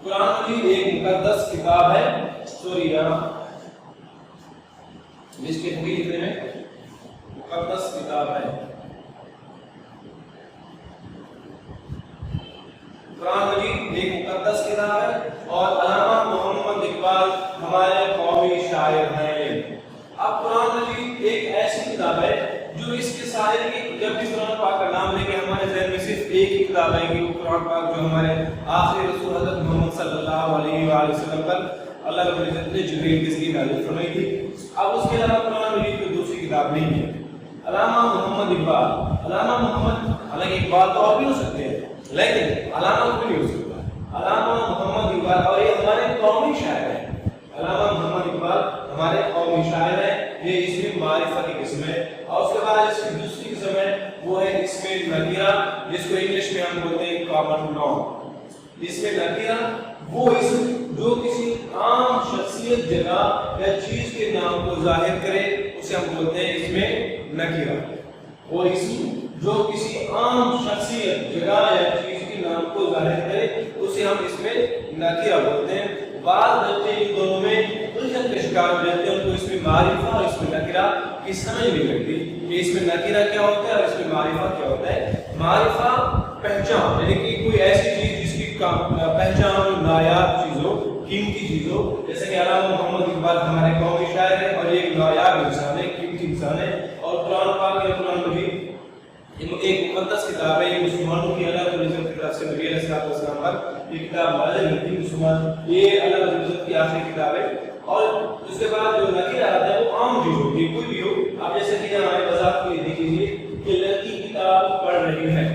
قرآن مجید ایک مقدس کتاب ہے، سوری جس کی حقیقت میں مقدس کتاب ہے۔ قرآن مجید ایک مقدس کتاب ہے اور علامہ محمد اقبال ہمارے قومی شاعر ہیں۔ اب قرآن مجید ایک ایسی کتاب ہے جو اس کے سارے کی جب بھی قرآن پاک کا نام لے کے ہمارے ذہن میں صرف ایک ہی کتاب آئے گی، وہ قرآن پاک جو ہمارے آخری رسول حضرت محمد صلی اللہ علیہ وآلہ وسلم پر اللہ رب العزت نے جبریل کے ذریعے نازل فرمائی تھی۔ اب اس کے علاوہ قرآن مجید کوئی دوسری کتاب نہیں ہے۔ علامہ محمد اقبال، علامہ محمد، حالانکہ اقبال تو اور بھی ہو سکتے ہیں لیکن علامہ کوئی نہیں ہو سکتا۔ علامہ محمد اقبال، اور یہ ہمارے قومی شاعر ہیں۔ علامہ محمد اقبال ہمارے قومی شاعر ہیں۔ یہ اسم معرفہ کی قسم ہے، اور اس کے بعد اس کی دوسری قسم ہے وہ ہے اسم نکیرہ، جس کو انگلش میں ہم بولتے ہیں کامن ناؤن۔ اسم نکیرہ وہ اسم جو کسی عام شخصیت، جگہ یا چیز کے نام کو ظاہر کرے اسے ہم بولتے ہیں اسم نکیرہ۔ وہ اسم جو کسی عام شخصیت، جگہ یا چیز کے نام کو ظاہر کرے اسے ہم اسم نکیرہ بولتے ہیں۔ بعض بچے ان دونوں میں الجھن کا شکار ہو جاتے ہیں، ان کو اسم معرفہ اور اسم نکیرہ کی سمجھ نہیں لگتی کہ اسم نکیرہ کیا ہوتا ہے اور اسم معرفہ کیا ہوتا ہے۔ معرفہ پہچان، یعنی کہ کوئی ایسی چیز جس کی پہچان ہو، نایاب چیز ہو، قیمتی چیز ہو، جیسے کہ علامہ محمد اقبال ہمارے قومی شاعر ہیں اور یہ ایک نایاب انسان ہے، قیمتی انسان ہے۔ اور قرآن پاک یا قرآن مجید ایک مقدس کتاب ہے، یہ مسلمانوں کی اللہ رب العزت کی طرف سے نبی علیہ السلام پر یہ کتاب نازل ہوئی تھی۔ مسلمان یہ اللہ رب العزت کی آخری کتاب ہے۔ اور اس کے بعد جو نکیرہ آتا ہے وہ عام چیز ہوتی ہے، کوئی بھی ہو۔ آپ جیسے کہ ہمارے مذاق کو یہ دیکھ لیجیے کہ لڑکی کتاب پڑھ رہی ہے،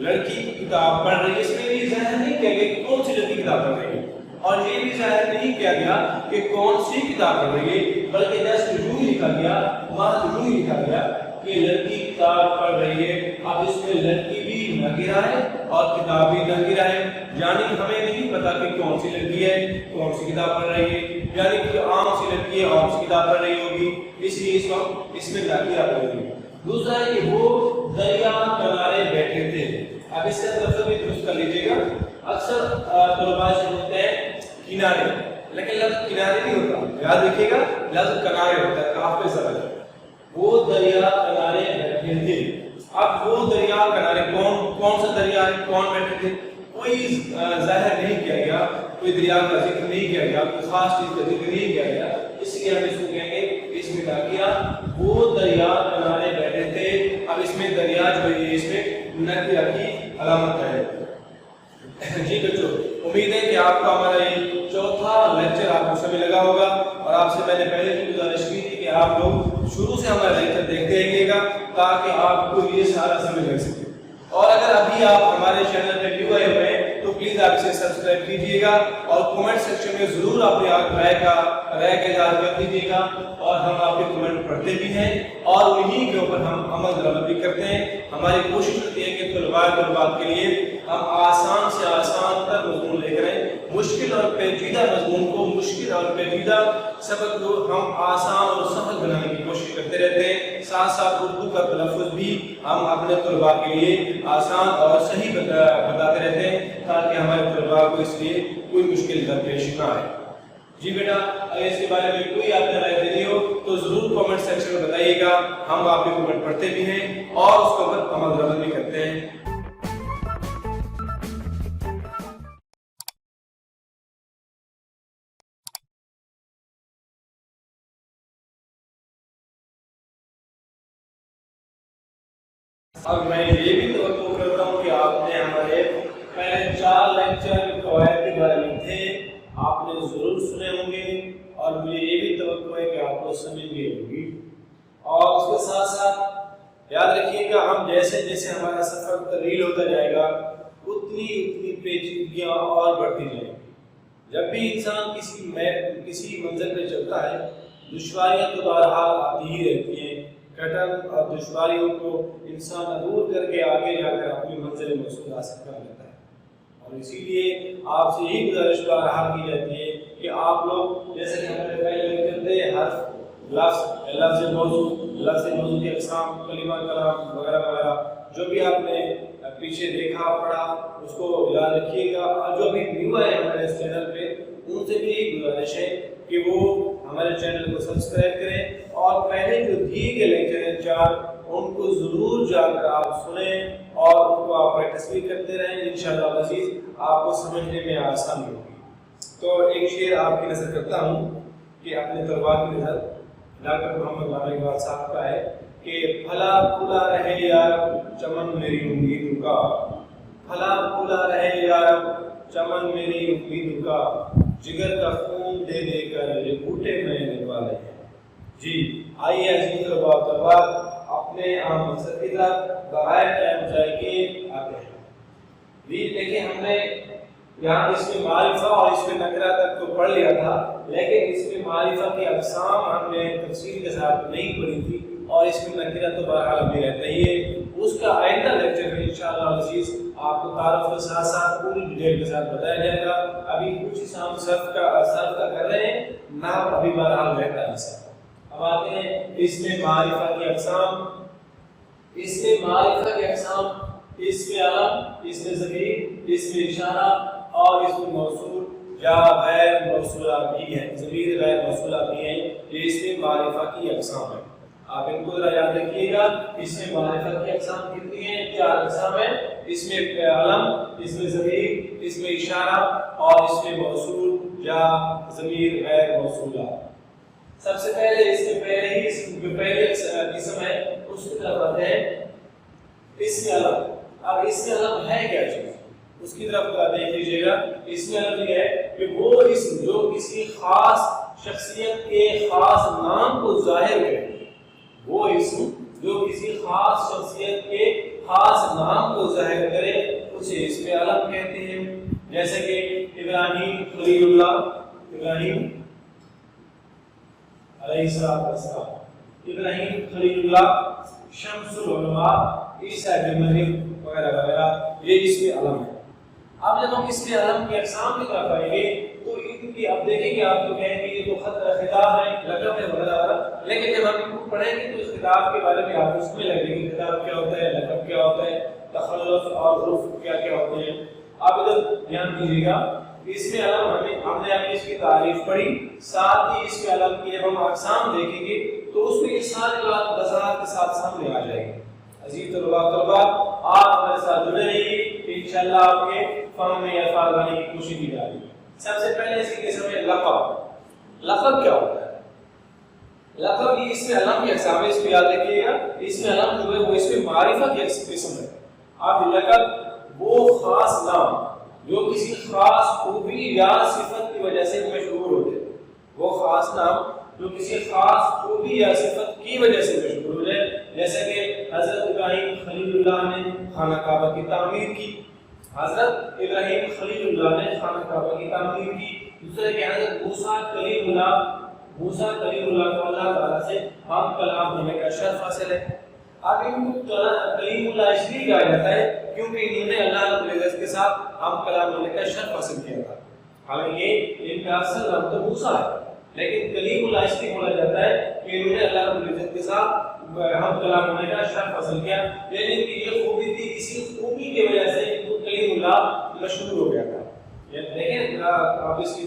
لڑکی کتاب پڑھ رہی ہے، اس میں بھی ظاہر نہیں کیا گیا کہ کون سی لڑکی کتاب پڑھ رہی ہے، اور یہ بھی ظاہر نہیں کیا گیا کہ کون سی کتاب پڑھ رہی ہے، بلکہ جسٹ یوں ہی لکھا گیا، محض یوں ہی لکھا گیا کہ لڑکی کتاب پڑھ رہی ہے۔ اب اس میں لڑکی بھی نکیرہ ہے اور کتاب بھی نکیرہ ہے، یعنی ہمیں نہیں پتا کہ کون سی لڑکی ہے، کون سی کتاب پڑھ رہی ہے، یعنی کہ عام سی لڑکی ہے، عام سی کتاب پڑھ رہی ہوگی، اس لیے اس وقت اس میں نکیرہ پڑھ رہی ہے۔ دوسرا ہے کہ وہ دریا کنارے بیٹھے تھے۔ اب اس کا لفظ بھی درست کر لیجیے گا۔ اکثر طلباء سے ہوتے ہیں کنارے، لیکن لفظ کنارے نہیں ہوتا، یاد رکھیے گا لفظ کنارے ہوتا ہے، کاف پہ زبر ہے۔ وہ دریا کنارے بیٹھے تھے۔ اب وہ دریا کنارے کون سا دریا ہے، کون بیٹھے تھے، کوئی ظاہر نہیں کیا گیا، کوئی دریا کا ذکر نہیں کیا گیا، کوئی خاص چیز کا ذکر نہیں کیا گیا، اس لیے ہم اس کو کہیں گے اس میں نکیرہ، وہ دریا کنارے بیٹھے تھے۔ اب اس میں دریا جو ہے اس میں نکیرہ کی علامت ہے۔ جی بچوں، امید ہے کہ آپ کا ہمارا یہ چوتھا لیکچر آپ کو سمجھ لگا ہوگا، اور آپ سے میں نے پہلے بھی گزارش کی تھی کہ آپ لوگ شروع سے ہمارا لیکچر دیکھتے رہیے گا تاکہ آپ کو یہ سارا سمجھ لگ سکے۔ اور اگر ابھی آپ ہمارے چینل پہ نیو آئے ہوئے ہیں تو پلیز آپ اسے سبسکرائب کیجیے گا، اور کمنٹ سیکشن میں ضرور اپنے رائے کا اظہار کر دیجیے گا، اور ہم آپ کے کمنٹ پڑھتے بھی ہیں اور انہی کے اوپر ہم عمل درآمد بھی کرتے ہیں۔ ہماری کوشش ہوتی ہے کہ طلباء کے لیے ہم آسان سے آسان تر مضمون لے کر آئیں، مشکل اور پیچیدہ مضمون کو، مشکل اور پیچیدہ سبق کو ہم آسان اور سہل بنانے کی کوشش کرتے رہتے ہیں۔ ساتھ ساتھ اردو کا تلفظ بھی ہم اپنے طلباء کے لیے آسان اور صحیح بتاتے رہتے ہیں تاکہ ہمارے طلباء کو اس لیے کوئی مشکل درپیش نہ آئے۔ جی بیٹا، اگر اس کے بارے میں کوئی آپ نے رائے دینی ہو تو ضرور کمنٹ سیکشن میں بتائیے گا، ہم آپ کے کمنٹ پڑھتے بھی ہیں اور اس کے اوپر عمل درآمد بھی کرتے ہیں۔ اب میں یہ بھی توقع کرتا ہوں کہ آپ نے ہمارے پہلے 4 لیکچر قواعد کے بارے میں تھے، آپ نے ضرور سنے ہوں گے، اور مجھے یہ بھی توقع ہے کہ آپ کو سمجھ بھی ہوگی۔ اور اس کے ساتھ ساتھ یاد رکھیے گا، ہم جیسے جیسے ہمارا سفر طویل ہوتا جائے گا اتنی پیچیدگیاں اور بڑھتی جائیں گی۔ جب بھی انسان کسی منزل پہ چلتا ہے دشواریاں تو بہرحال آتی ہی رہتی ہیں، کٹن اور دشواریوں کو انسان عبور کر کے آگے جا کر اپنی منزل مقصود حاصل کر لیتا ہے۔ اور اسی لیے آپ سے یہی گزارش بہرحال کی جاتی ہے کہ آپ لوگ جیسے کہ ہمارے پہلے لیکچر تھے، حرف، لفظ موضوع کی اقسام، کلمہ، کلام وغیرہ وغیرہ جو بھی آپ نے پیچھے دیکھا پڑھا اس کو یاد رکھیے گا، اور جو بھی نیو آئے ہمارے اس چینل پہ ان سے بھی ایک گزارش ہے کہ وہ ہمارے چینل کو سبسکرائب کریں اور پہلے جو دیے گئے لیکچر ہیں 4 ان کو ضرور جا کر آپ سنیں اور ان کو آپ پریکٹس بھی کرتے رہیں، انشاءاللہ عزیز آپ کو سمجھنے میں آسانی ہوگی۔ تو ایک شعر آپ کی نظر کرتا ہوں کہ اپنے طلباء کی نظر ڈاکٹر محمد علامہ اقبال صاحب کا ہے کہ پھلا پھولا رہے یار چمن میری امیدوں کا، پھلا پھولا رہے یار چمن میری امیدوں کا، جگر کا خون دے دے کر یہ بوٹے میں نوالے ہیں۔ جی آئیے عزیز طلباء اپنے عام مقصد کی طرف بغیر ٹائم ضائع کیے آتے ہیں۔ جی دیکھیں ہم نے یہاں اس میں معرفہ اور اس میں نکرہ تک تو پڑھ لیا تھا، لیکن اس میں معرفہ کی اقسام ہم نے تفصیل کے ساتھ نہیں پڑھی تھی، اور اس میں نکرہ تو بہرحال ابھی رہتا ہی ہے۔ اس کا آئندہ لیکچر میں انشاءاللہ عزیز آپ کو تعارف کے ساتھ ساتھ پوری ڈیٹیل کے ساتھ بتایا جائے گا۔ ابھی کچھ ہی ہم صرف کا کر رہے ہیں، نحو ابھی بہرحال رہتا ہے سر۔ اب آتے ہیں اس میں معرفہ کی اقسام، اس میں معرفہ کی اقسام، اس میں علم، اس میں ضمیر، اس میں اشارہ اور اس میں موصول یا غیر موصولہ بھی ہے، ضمیر غیر موصولہ بھی ہیں، یہ اس میں معرفہ کی اقسام ہے۔ آپ ان کو ذرا یاد رکھیے گا، اس میں معرفہ کی اقسام کتنی ہیں؟ 4 اقسام ہیں، اس میں علم، اس میں ضمیر، اس میں اشارہ اور اس میں موصول یا ضمیر غیر موصولہ۔ سب سے پہلے اس میں پہلی قسم ہے اس کی طرف آتے ہیں اسم علم۔ اب اسم علم ہے کیا چیز؟ اس کی طرف دیکھ لیجیے گا۔ اسم علم یہ ہے کہ وہ اسم جو کسی خاص شخصیت کے خاص نام کو ظاہر کرے، وہ اسم جو کسی خاص شخصیت کے خاص نام کو ظاہر کرے اسے اسم علم کہتے ہیں۔ جیسے کہ ابراہیم خلیل اللہ، ابراہیم علیہ السلام، ابراہیم خلیل اللہ، شمس العلماء، عیسیٰ بن مریم وغیرہ وغیرہ، یہ اسم علم ہے۔ اب جب ہم اسم علم کی اقسام کی طرف آئیں گے تو ان کی اب دیکھیں گے، آپ تو کہیں گے یہ تو خطاب ہے، لقب ہے وغیرہ وغیرہ، لیکن جب ہم ان کو پڑھیں گے تو اس خطاب کے بارے میں آپ کو سمجھ لگے گی خطاب کیا ہوتا ہے، لقب کیا ہوتا ہے، تخلص اور ظروف کیا کیا ہوتے ہیں۔ آپ ادھر دھیان دیجیے گا، اس میں علم ہم نے ابھی اس کی تعریف پڑھی، ساتھ ہی اس میں علم کی جب ہم اقسام دیکھیں گے تو اس میں یہ ساری بات وضاحت کے ساتھ سامنے آ جائے گی۔ عزیز طلباء آپ ہمارے ساتھ جڑے رہیے، انشاءاللہ آپ کے فہم میں الفاظ لانے کی کوشش کی جائے گی۔ سب سے پہلے اس کی قسم ہے لقب۔ لقب کیا ہوتا ہے؟ لقب یہ اس میں علم کی اقسام ہے، اس کو یاد رکھیے گا۔ اس میں علم جو ہے وہ اس میں معرفہ کی قسم ہے۔ اب لقب وہ خاص نام جو کسی خاص خوبی یا صفت کی وجہ سے مشہور ہوتے ہیں، وہ خاص نام جو کسی خاص خوبی یا صفت کی وجہ سے مشہور ہو جائے، جیسے کہ حضرت ابراہیم خلیل اللہ نے خانہ کعبہ کی تعمیر کی، حضرت ابراہیم خلیل اللہ نے خانہ کعبہ کی تعمیر کی۔ دوسرے کہ حضرت موسیٰ کلیم اللہ کو اللہ تعالیٰ سے ہم کلام ہونے کا شرف حاصل ہے۔ اب ان کو کلیم اللہ اس لیے کہا جاتا ہے کیونکہ انہوں نے اللہ رب العزت کے ساتھ ہم کلام ہونے کا شرف حاصل کیا تھا۔ حالانکہ ان کا اصل نام تو موسیٰ ہے، لیکن کلیم اللہ اس لیے بولا جاتا ہے کہ انہوں نے اللہ رب العزت کے ساتھ ہم کلام ہونے کا شرف حاصل کیا، یعنی کہ یہ خوبی تھی، کسی خوبی کی وجہ سے ان کلیم اللہ مشہور ہو گیا تھا۔ دیکھیں آپ اس کی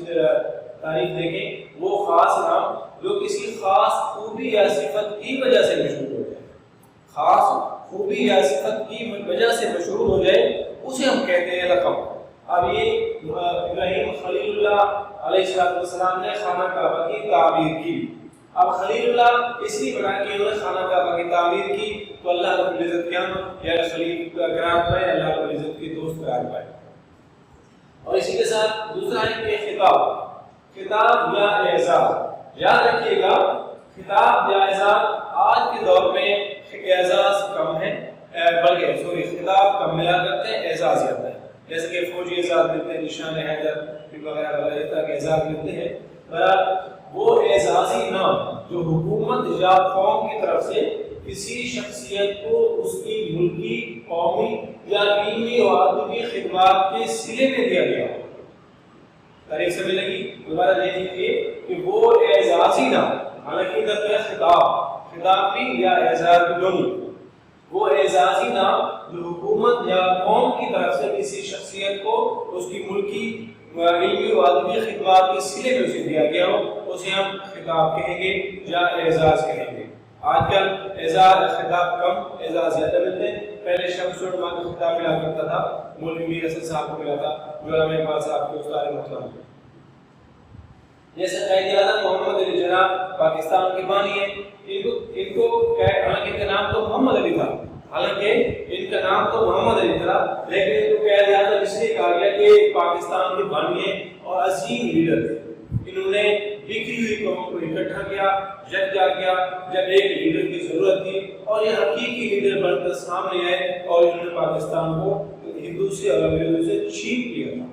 تاریخ دیکھیں، وہ خاص نام جو کسی خاص خوبی یا صفت کی وجہ سے مشہور ہو جائے، خاص خوبی یا صفت کی وجہ سے مشہور ہو جائے اسے ہم کہتے ہیں لقب۔ اب یہ ابراہیم خلیل اللہ علیہ السلام نے خانہ کعبہ کی تعمیر کی۔ اب خلیل اللہ اس لیے بنا کہ انہوں نے خانہ کعبہ کی تعمیر کی تو اللہ رب العزت کیا یا خلیل قرار پائے، اللہ رب العزت کے دوست قرار پائے۔ اور اسی کے ساتھ دوسرا ہے کہ خطاب یا اعزاز۔ یاد رکھیے گا، خطاب یا اعزاز آج کے دور میں اعزاز کم ہے، بلکہ خطاب کم ملا کرتے ہیں، اعزاز زیادہ ہے۔ جیسے کہ فوجی اعزاز ملتے ہیں، نشان حیدر وغیرہ وغیرہ طرح کے اعزاز ملتے ہیں، وہ اعزازی نام جو حکومت یا قوم کی طرف سے کسی شخصیت کو اس کی ملکی، قومی یا علمی اور ادبی خدمات کے صلے میں دیا گیا ہو۔ تاریخ سے ملے گی، دوبارہ دیکھیے کہ وہ اعزازی نام، حالانکہ ادھر خطاب بھی یا اعزاز بھی دونوں، وہ اعزازی نام جو حکومت یا قوم کی طرف سے کسی شخصیت کو اس کی ملکی علمی و ادبی خدمات کے صلے میں اسے دیا گیا ہو اسے ہم خطاب کہیں گے یا اعزاز کہیں گے۔ آج کل اعزاز خطاب کم اعزاز زیادہ ملتے ہیں۔ پہلے شمس العلماء کا خطاب ملا کرتا تھا، مولوی میر حسن صاحب کو ملا تھا جو علامہ اقبال صاحب کے استاد محترم ہیں۔ جیسے قائد اعظم محمد علی جناح پاکستان کے بانی ہیں، ان کو حالانکہ ان کا نام تو محمد علی تھا، حالانکہ ان کا نام تو محمد علی تھا، لیکن ان کو قائد اعظم اس لیے کہا گیا کہ پاکستان کے بانی ہیں اور عظیم لیڈر تھے۔ انہوں نے بکھری ہوئی قوم کو اکٹھا کیا، یکجا کیا جب ایک لیڈر کی ضرورت تھی، اور یہ حقیقی لیڈر بن کر سامنے آئے اور انہوں نے پاکستان کو ہندو سے اور انگریزوں سے چھین لیا تھا۔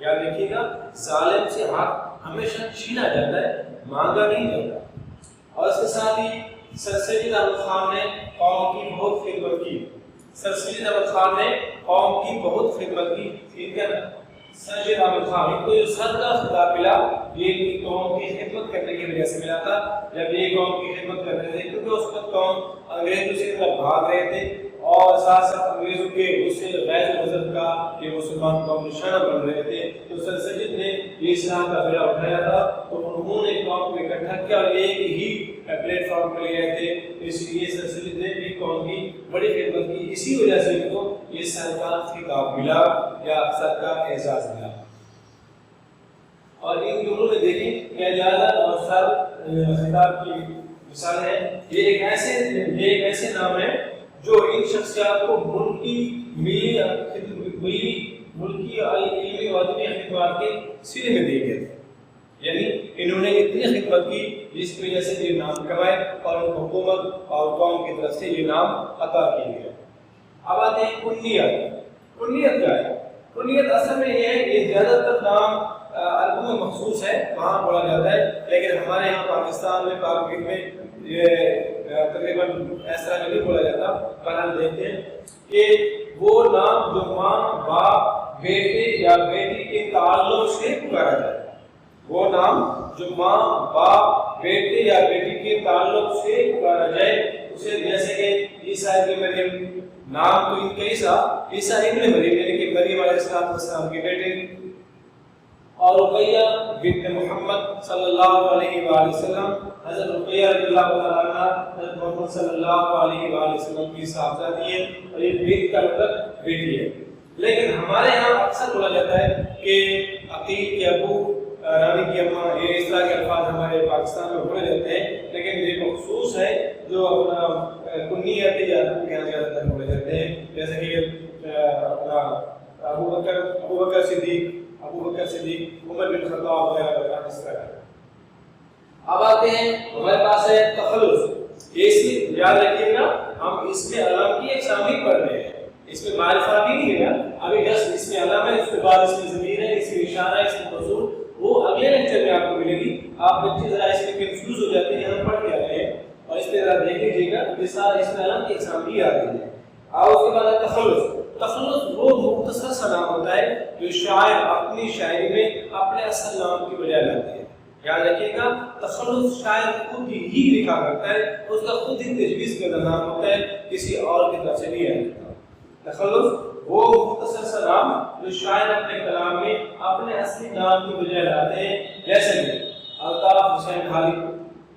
یاد رکھیے گا، ظالم سے حق ہمیشہ چھینا جاتا ہے، مانگا نہیں جاتا۔ اور اس کے ساتھ ہی سر سید احمد خان نے قوم کی بہت خدمت کی۔ سر سید احمد خان نے قوم کی بہت خدمت کی۔ ان کا سر سید احمد خان ان کو جو سر کا خطاب ملا یہ قوم کی خدمت کرنے کی وجہ سے ملا تھا۔ جب یہ قوم کی خدمت کرتے تھے کیونکہ اس وقت قوم انگریزوں سے بھاگ رہے تھے اور ساتھ ساتھ انگریزوں کے اس سے غیر مذہب کا کہ مسلمان قوم نشانہ بن رہے تھے، تو سر سید نے یہ اسلام کا بیڑا اٹھایا تھا، تو انہوں نے قوم کو اکٹھا کیا اور ایک ہی پلیٹ فارم پر لے آئے تھے۔ اس لیے سر سید نے بھی قوم کی بڑی خدمت کی، اسی وجہ سے ان کو یہ سر کا خطاب ملا یا سر کا اعزاز ملا۔ اور ان دونوں میں دیکھیں کہ اعزاز اور سر خطاب کی مثال ہے۔ یہ ایک ایسے نام ہے جو ان شخصیات کو ملکی علمی و ادبی خدمات کے سلے میں دیے گئے تھے، یعنی انہوں نے اتنی خدمت کی جس کی وجہ سے یہ نام کمائے اور ان کو حکومت اور قوم کی طرف سے یہ نام عطا کیے گئے۔ اب آتے ہیں کنیت۔ کنیت کیا ہے؟ کنیت اصل میں یہ ہے کہ زیادہ تر نام عربوں میں مخصوص ہے، وہاں بولا جاتا ہے، لیکن ہمارے یہاں پاکستان میں پاک میں یہ تقریباً اس طرح نہیں بولا جاتا۔ پر ہم دیکھتے ہیں کہ وہ نام جو ماں باپ بیٹے یا بیٹی کے تعلق سے پکارا جائے، وہ نام جو ماں باپ بیٹے یا بیٹی کے تعلق سے پکارا جائے، اسے جیسے کہ عیسیٰ ابن مریم، نام تو ان کا عیسیٰ ابن مریم یعنی کہ مریم علیہ السلام کے بیٹے، اور رقیہ بنت محمد صلی اللہ علیہ وآلہ وسلم، حضرت رقیہ رضی اللہ تعالیٰ عنہ حضرت محمد صلی اللہ علیہ وآلہ وسلم کی صاحبزادی ہے اور یہ بیٹ کا مطلب بیٹی ہے۔ لیکن ہمارے یہاں اکثر بولا جاتا ہے کہ عقیل کے ابو، رانی کی اماں، یہ اس طرح کے الفاظ ہمارے پاکستان میں بولے جاتے ہیں، لیکن یہ مخصوص ہے جو اپنا کنیت یا ابو کے یہاں زیادہ تر بولے جاتے ہیں، جیسے کہ اپنا ابو بکر صدیق، عمر بن خطاب وغیرہ وغیرہ اس طرح۔ اب آتے ہیں ہمارے پاس ہے تخلص۔ اس میں یاد رکھیے گا ہم اس میں علم کی ایک شامل پڑھ رہے ہیں، اس میں معرفہ بھی نہیں ہے نا، ابھی جسٹ اس میں علم ہے، اس کے بعد اس میں ضمیر ہے، اس میں اشارہ ہے، اس میں موصول، وہ اگلے لیکچر میں آپ کو ملے گی۔ آپ بچے ذرا اس میں کنفیوز ہو جاتے ہیں، ہم پڑھ کے آ رہے ہیں اور اس پہ ذرا دیکھ لیجیے گا، اس میں علم کی ایک شامل آ رہی ہے۔ اور اس کے بعد ہے تخلص۔ تخلص وہ مختصر سا نام ہوتا ہے جو شاعر اپنی شاعری میں اپنے اصل نام کی بجائے لاتے ہیں۔ یاد رکھیے گا تخلص شاعر خود ہی لکھا کرتا ہے، اس کا خود ہی تجویز کردہ نام ہوتا ہے، کسی اور کی طرف سے نہیں آیا جاتا۔ تخلص وہ مختصر سا نام جو شاعر اپنے کلام میں اپنے اصلی نام کی بجائے لاتے ہیں، جیسے کہ الطاف حسین حالی،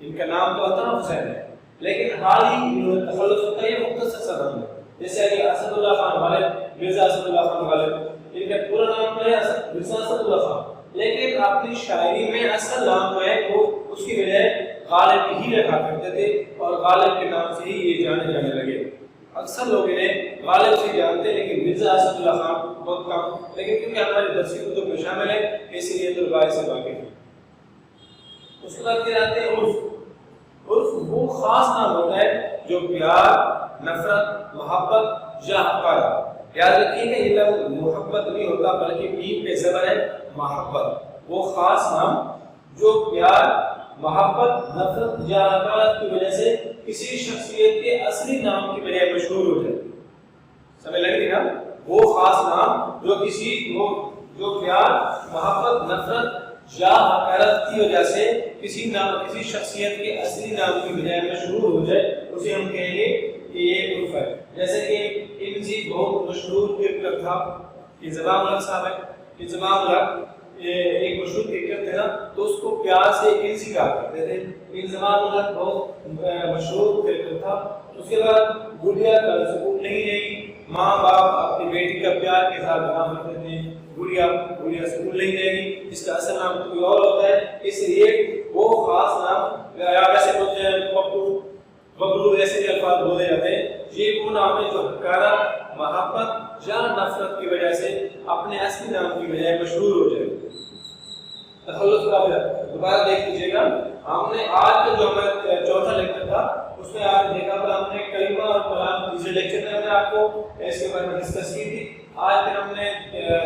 ان کا نام تو الطاف حسین ہے لیکن حالی انہوں نے تخلص ہوتا ہے، یہ مختصر سا نام ہے۔ جیسے کہ اسد اللہ خان غالب، مرزا اسد اللہ خان غالب، ان کا پورا نام تو ہے مرزا اسد اللہ خان، لیکن اپنی شاعری میں اصل نام جو ہے وہ اس کی بجائے غالب ہی رکھا کرتے تھے اور غالب کے نام سے ہی یہ جانے جانے لگے۔ اکثر لوگ انہیں غالب سے جانتے ہیں لیکن مرزا اسد اللہ خان بہت کم، لیکن کیونکہ ہماری درسی کتب میں شامل ہے اس لیے طلباء سے واقف ہیں۔ اس کے بعد پھر آتے ہیں عرف۔ عرف وہ خاص نام ہوتا ہے جو پیار، نفرت، محبت یا حقارت، یاد رکھیے کہ یہ لفظ محبت نہیں ہوتا بلکہ میم پہ زبر ہے محبت، وہ خاص نام جو پیار، محبت، نفرت یا حقارت کی وجہ سے کسی شخصیت کے اصلی نام کی بجائے مشہور ہو جائے۔ سمجھ لگ رہی نا؟ وہ خاص نام جو کسی کو جو پیار، محبت، نفرت یا حقارت کی وجہ سے کسی شخصیت کے اصلی نام کی بجائے مشہور ہو جائے، اسے ہم کہیں گے یہ ایک حرف ہے. جیسے کہ انزی بہت مشہور کرکٹر تھا, انضمام الحق صاحب ہے. انضمام الحق ایک مشہور کرکٹر تھے نا, تو اس کو پیار سے انزی کہا کرتے تھے. انضمام الحق بہت مشہور کرکٹر تھا. اس کے بعد گڑیا کا سکون نہیں رہی. ماں باپ اپنی بیٹی کا پیار کے ساتھ نام رکھتے تھے گڑیا سکون نہیں رہے گی. اس کا اصل نام کوئی اور ہوتا ہے, اس لیے وہ خاص نام یا ویسے بولتے ہیں ببلو, ایسے الفاظ بولے جاتے ہیں. یہ وہ نام ہے جو حقارہ, محبت یا نفرت کی وجہ سے اپنے اصلی نام کی بجائے مشہور ہو جائے. تخلص کا دوبارہ دیکھ لیجیے گا. ہم نے آج کا جو ہمارا چوتھا لیکچر تھا اس میں آپ نے دیکھا تھا ہم نے کلمہ اور کلام تیسرے لیکچر میں ہم نے آپ کو اس کے بارے میں ڈسکس کی تھی. آج پھر ہم نے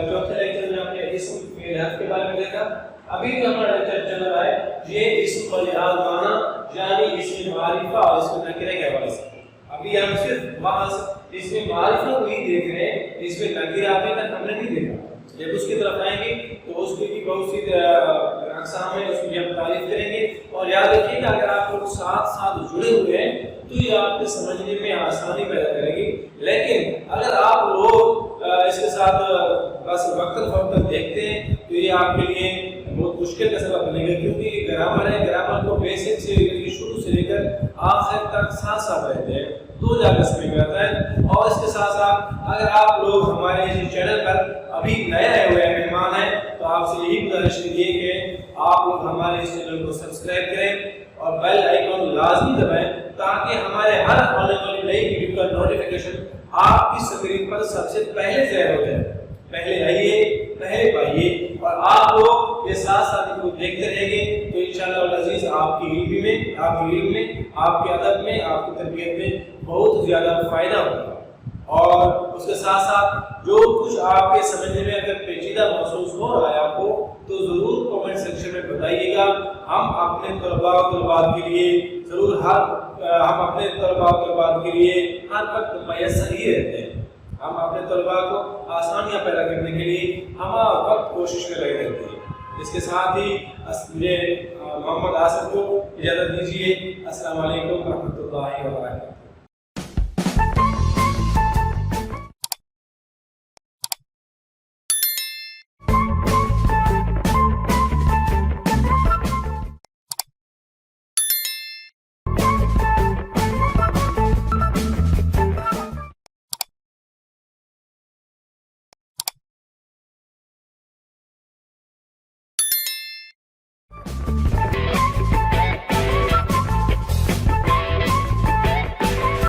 چوتھے لیکچر میں ہم نے اسم فعل حرف کے بارے میں دیکھا. ابھی جو ہمارا لیکچر چل رہا ہے یہ اسم بلحاظ معنی یعنی اسم معرفہ اور اسم نکرے کے حوالے سے. ابھی ہم صرف محض اسم معرفہ کو ہی دیکھ رہے ہیں, اسم نکرے ابھی تک ہم نے نہیں دیکھا. جب اس کی طرف آئیں گے تو اس کی بھی بہت سی اقسام ہیں, اس کی ہم تعریف کریں گے. اور یاد رکھیے کہ اگر آپ لوگ ساتھ ساتھ جڑے ہوئے ہیں تو یہ آپ کے سمجھنے میں آسانی پیدا کرے گی. لیکن اگر آپ لوگ اس کے ساتھ بس وقتاً فوقتاً دیکھتے ہیں تو یہ آپ کے لیے بہت مشکل کا سبب بنے گا, کیونکہ گرامر ہے, گرامر کو بیسک سے شروع سے لے کر آخر تک ساتھ ساتھ رہتے ہیں تو جا کر سمجھ میں آتا ہے. اور اس کے ساتھ ساتھ اگر آپ لوگ ہمارے اس چینل پر ابھی نئے آئے ہوئے مہمان ہیں تو آپ سے یہی گزارش ہے کہ آپ لوگ ہمارے اس چینل کو سبسکرائب کریں اور بیل آئیکن لازمی دبائیں تاکہ ہمارے ہر آنے والی نئی ویڈیو کا نوٹیفیکیشن آپ کی اسکرین پر سب سے پہلے ظاہر ہو جائے. پہلے آئیے, پہلے پائیے, اور آپ لوگ یہ ساتھ ساتھ ان کو دیکھتے رہیں گے تو انشاءاللہ العزیز آپ کی علم میں, آپ کے ادب میں, آپ کی تربیت میں بہت زیادہ فائدہ ہوگا. اور اس کے ساتھ ساتھ جو کچھ آپ کے سمجھنے میں اگر پیچیدہ محسوس ہو رہا ہے آپ کو تو ضرور کمنٹ سیکشن میں بتائیے گا. ہم اپنے طلباء و طلبات کے لیے ضرور ہم اپنے طلباء و طلبات کے لیے ہر وقت میسر ہی رہتے ہیں. ہم اپنے طلباء کو آسانیاں پیدا کرنے کے لیے ہم وقت کوشش کر رہے رہتے ہیں. اس کے ساتھ ہی مجھے محمد آصف کو اجازت دیجیے. السلام علیکم ورحمۃ اللہ وبرکاتہ.